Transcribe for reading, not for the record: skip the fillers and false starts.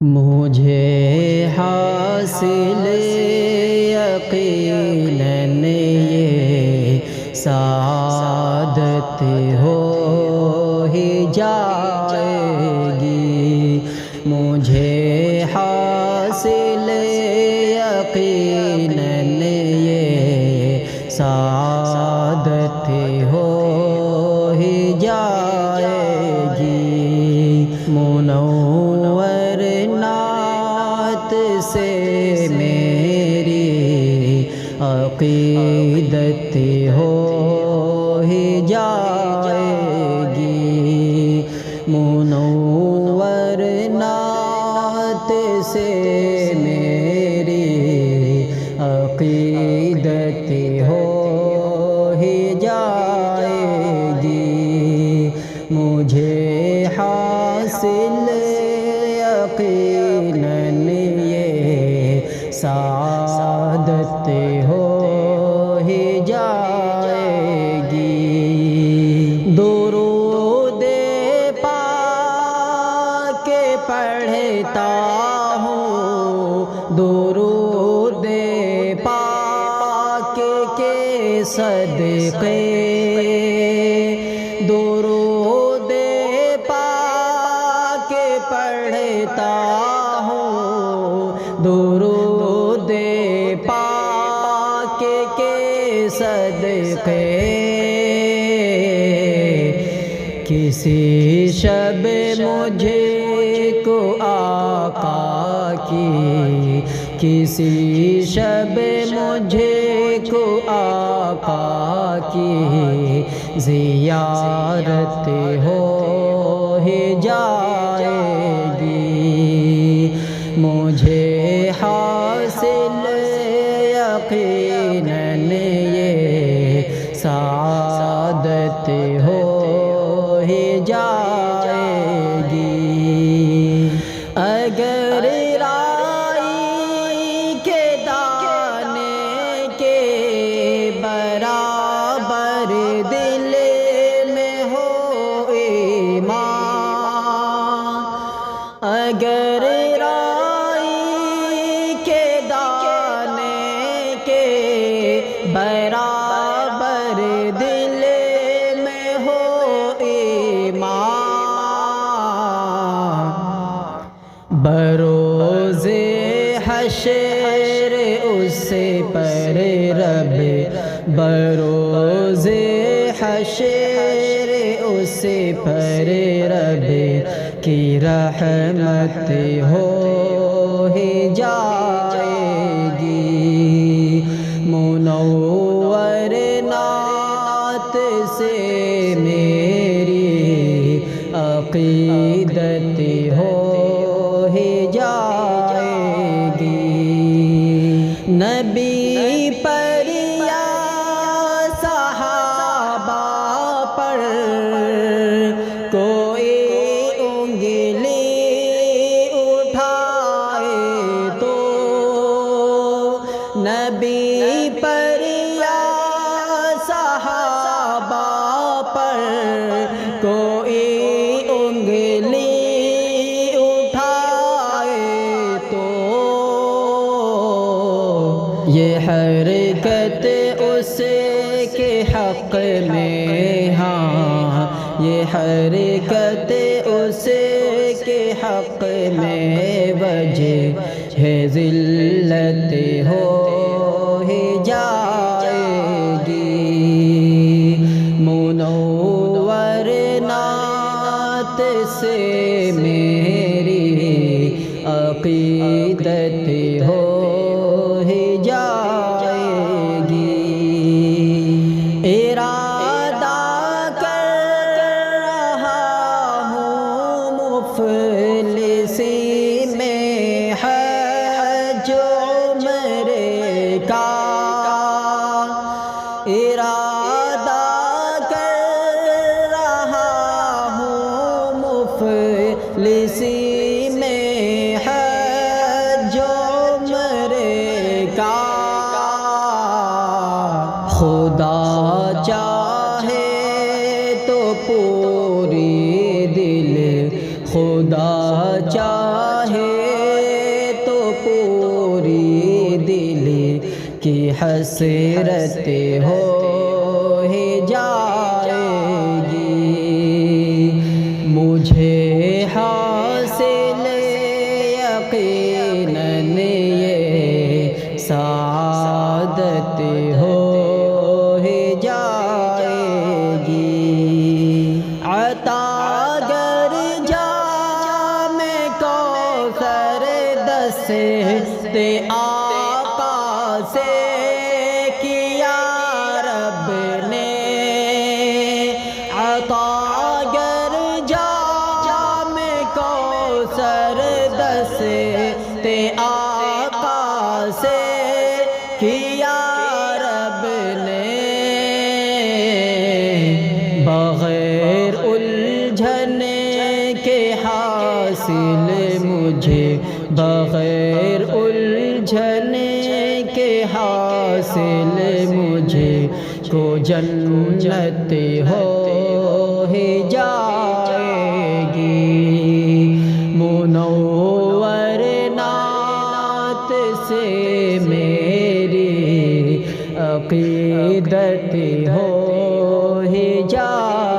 مجھے حاصل یقیناً یہ سعادت ہو ہی جائے گی، مجھے حاصل یقیناً یہ سعادت ہو ہی جائے گی، منور نعت سے میری عقیدت ہو ہی جائے گی، منور نعت سے میری عقیدت ہو ہی جائے گی، مجھے حاصل یقیناً یہ سعادت ہو ہی جائے گی، درود پاک پڑھتا ہوں، درود پاک کے صدقے، درود پاک پڑھتا ہوں، درود پاک کے صدقے، کسی شب مجھے کو آقا کی، کسی شب مجھے کو آقا کی زیارت ہو ہی جائے گی، مجھے حاصل یقیناً یہ سعادت ہو ہی جائے گی، اگر رائی کے دانے کے برابر دل میں ہو ایمان، اگر رائی کے دانے کے برابر دل میں ہو ایمان، بروز حشر اس پر رب، بروز حشر اس پر رب کی رحمت ہو ہی جائے گی، منور نعت سے میری عقیدت ہو ہی جائے گی، نبی پر یا صحابہ پر کوئی انگلی اٹھائے تو، نبی پر یا صحابہ پر کوئی انگلی اٹھائے تو، یہ حرکت اس کے حق میں، ہاں یہ حرکت اس کے حق میں وجہ ہے ذلت ہو ہی جائے گی، منور نعت سے میری عقیدت ہو ہی جائے گی، ارادہ کر رہا ہوں مفلسی میں حج عمر کا، ارادہ کر رہا ہوں مفلسی میں حج عمر کا، خدا چاہے تو پوری دل خدا چاہے کثرت ہو ہی جائے گی، مجھے حاصل یقیناً یہ سعادت ہو ہی جائے گی۔ عطا گر جام کوثر دست آقا سے کیا رب نے، عطا گر جام کوثر دست آقا سے کیا رب نے، بغیر الجھن کے حاصل مجھے، بغیر الجھن کے حاصل مجھے کو جنت ہو ہی جائے گی، منور نعت سے میری عقیدت ہو ہی جائے گی۔